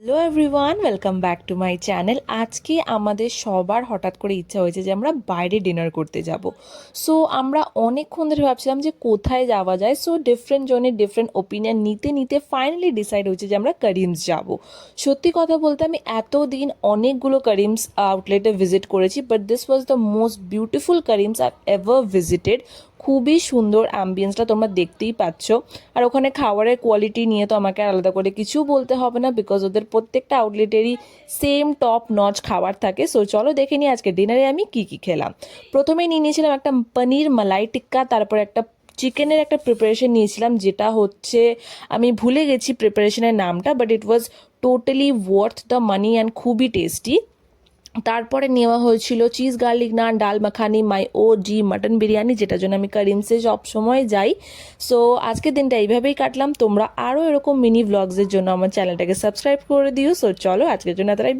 Hello everyone, welcome back to my channel. আজকে আমাদের সবার হঠাৎ করে ইচ্ছা হয়েছে যে আমরা বাইরে ডিনার করতে যাব। সো আমরা অনেকক্ষণ ধরে ভাবছিলাম যে কোথায় যাওয়া যায়। সো ডিফারেন্ট জনের ডিফারেন্ট ওপিনিয়ন নিতে নিতে ফাইনালি ডিসাইড হয়েছে যে আমরা করিমস যাব। সত্যি কথা বলতে আমি এতদিন অনেকগুলো করিমস আউটলেটে ভিজিট করেছি, but this was the most beautiful Karim's I ever visited. খুবই সুন্দর অ্যাম্বিয়েন্সটা তোমরা দেখতেই পাচ্ছ। আর ওখানে খাবারের কোয়ালিটি নিয়ে তো আমাকে আলাদা করে কিছু বলতে হবে না, বিকজ ওদের প্রত্যেকটা আউটলেটেরই সেম টপ নচ খাবার থাকে। সো চলো দেখে নিই আজকে ডিনারে আমি কি কি খেলাম। প্রথমেই নিয়ে নিয়েছিলাম একটা পনির মালাই টিক্কা, তারপর একটা চিকেনের একটা প্রিপারেশন নিয়েছিলাম, যেটা হচ্ছে আমি ভুলে গেছি প্রিপারেশনের নামটা, but it was totally worth the money and খুবই টেস্টি। তারপরে নেওয়া হয়েছিল চিজ গার্লিক নান, ডাল মাখানি, মাই ও জি মাটন বিরিয়ানি, যেটার জন্য আমি করিমসে সব সময় যাই। সো আজকের দিনটা এইভাবেই কাটলাম। তোমরা আরও এরকম মিনি ব্লগসের জন্য আমার চ্যানেলটাকে সাবস্ক্রাইব করে দিও। সো চলো আজকের জন্য তারাই